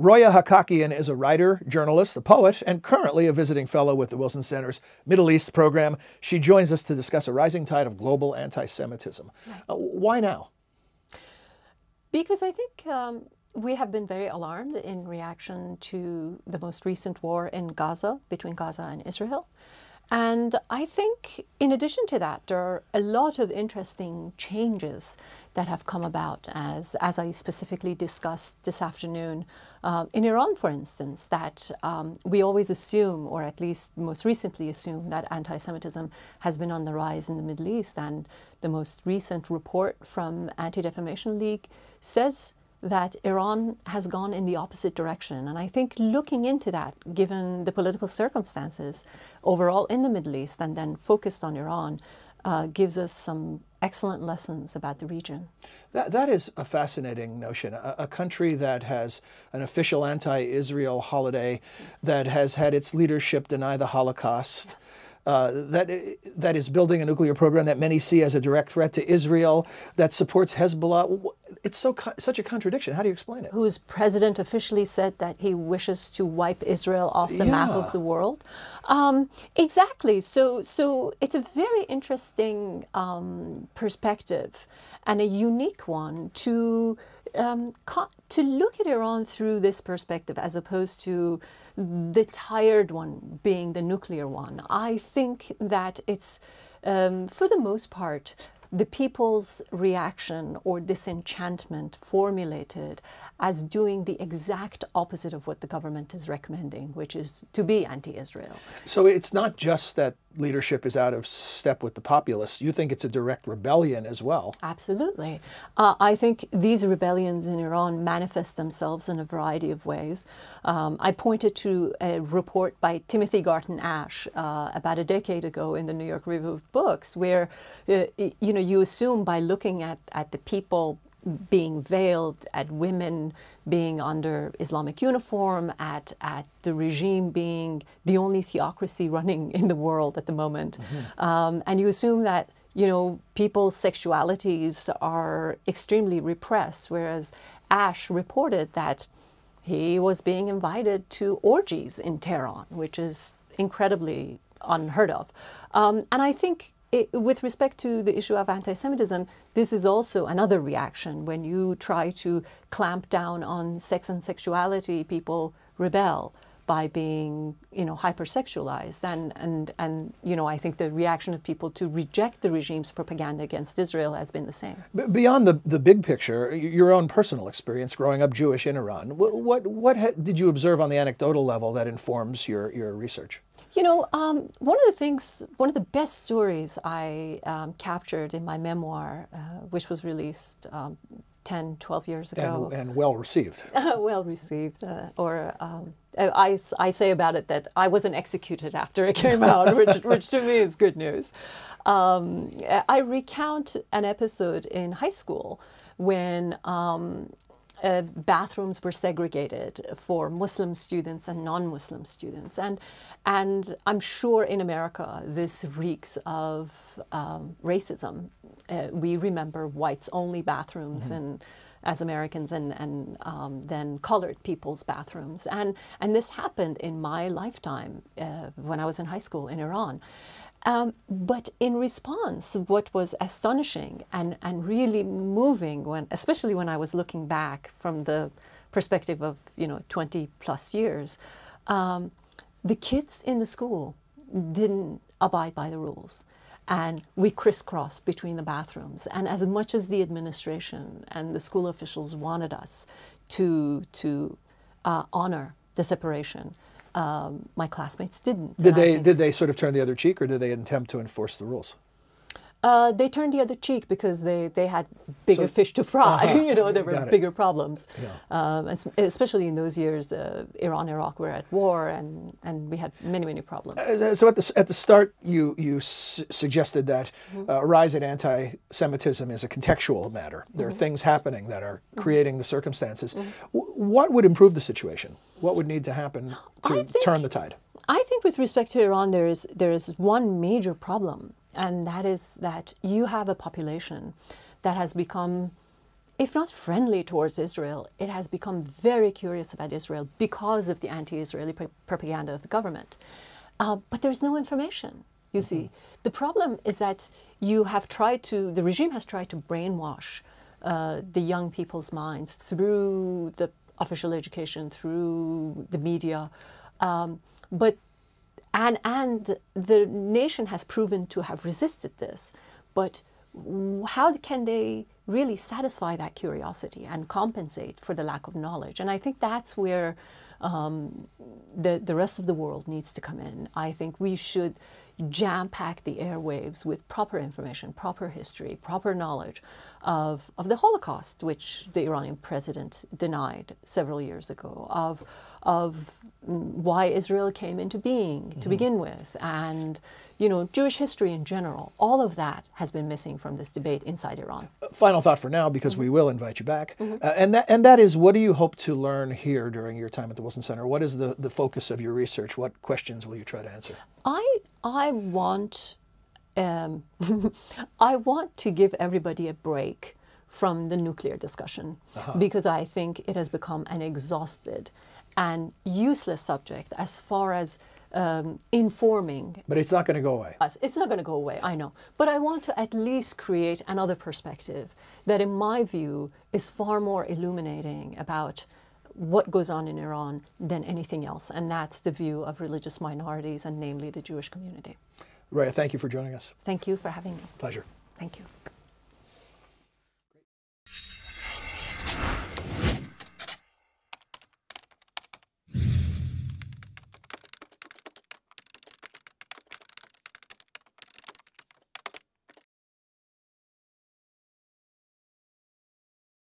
Roya Hekkakian is a writer, journalist, a poet, and currently a visiting fellow with the Wilson Center's Middle East program. She joins us to discuss a rising tide of global anti-Semitism. Why now? Because I think we have been very alarmed in reaction to the most recent war in Gaza, between Gaza and Israel. And I think in addition to that, there are a lot of interesting changes that have come about, as I specifically discussed this afternoon, in Iran, for instance, that we always assume, or at least most recently assume, that anti-Semitism has been on the rise in the Middle East. And the most recent report from Anti-Defamation League says that Iran has gone in the opposite direction. And I think looking into that, given the political circumstances overall in the Middle East and then focused on Iran, gives us some excellent lessons about the region. That is a fascinating notion. A country that has an official anti-Israel holiday, yes, that has had its leadership deny the Holocaust, yes, that is building a nuclear program that many see as a direct threat to Israel, that supports Hezbollah. It's such a contradiction. How do you explain it? Whose president officially said that he wishes to wipe Israel off the map of the world. Exactly. So it's a very interesting perspective and a unique one to look at Iran through this perspective, as opposed to the tired one being the nuclear one. I think that it's, for the most part, the people's reaction or disenchantment formulated as doing the exact opposite of what the government is recommending, which is to be anti-Israel. So it's not just that leadership is out of step with the populace. You think it's a direct rebellion as well? Absolutely. I think these rebellions in Iran manifest themselves in a variety of ways. I pointed to a report by Timothy Garton Ash about a decade ago in the New York Review of Books, where you assume by looking at the people being veiled, at women being under Islamic uniform, at the regime being the only theocracy running in the world at the moment. Mm-hmm. And you assume that, people's sexualities are extremely repressed, whereas Ash reported that he was being invited to orgies in Tehran, which is incredibly unheard of. And I think with respect to the issue of anti-Semitism, this is also another reaction. When you try to clamp down on sex and sexuality, people rebel by being, hypersexualized. And I think the reaction of people to reject the regime's propaganda against Israel has been the same. Beyond the big picture, your own personal experience growing up Jewish in Iran, what did you observe on the anecdotal level that informs your research? One of the best stories I captured in my memoir, which was released 10, 12 years ago. And well received. Well received. I say about it that I wasn't executed after it came out, which to me is good news. I recount an episode in high school when bathrooms were segregated for Muslim students and non-Muslim students. And I'm sure in America this reeks of racism. We remember whites-only bathrooms, mm-hmm, and as Americans, and then colored people's bathrooms. And this happened in my lifetime when I was in high school in Iran. But in response, what was astonishing and really moving, especially when I was looking back from the perspective of 20 plus years, the kids in the school didn't abide by the rules. And we crisscrossed between the bathrooms. And as much as the administration and the school officials wanted us to honor the separation, my classmates didn't. Did they sort of turn the other cheek, or did they attempt to enforce the rules? They turned the other cheek because they had bigger fish to fry. There were bigger problems. Yeah. Especially in those years, Iran and Iraq were at war, and we had many problems. So at the start, you suggested that a rise in anti-Semitism is a contextual matter. There are things happening that are creating the circumstances. What would improve the situation? What would need to happen to turn the tide? I think with respect to Iran, there is one major problem, and that is that you have a population that has become if not friendly towards Israel, it has become very curious about Israel because of the anti-Israeli propaganda of the government. But there's no information, you see. The problem is that the regime has tried to brainwash the young people's minds through the official education, through the media, and the nation has proven to have resisted this. But how can they really satisfy that curiosity and compensate for the lack of knowledge? And I think that's where the rest of the world needs to come in. I think we should jam-pack the airwaves with proper information, proper history, proper knowledge of the Holocaust, which the Iranian president denied several years ago, of why Israel came into being to begin with, and Jewish history in general. All of that has been missing from this debate inside Iran. Final thought for now, because we will invite you back, and that is, what do you hope to learn here during your time at the Wilson Center? What is the focus of your research? What questions will you try to answer? I want I want to give everybody a break from the nuclear discussion, because I think it has become an exhausted and useless subject as far as informing. But it's not going to go away. Us. It's not going to go away, I know. But I want to at least create another perspective that, in my view, is far more illuminating about what goes on in Iran than anything else. And that's the view of religious minorities, and namely the Jewish community. Roya, thank you for joining us. Thank you for having me. Pleasure. Thank you.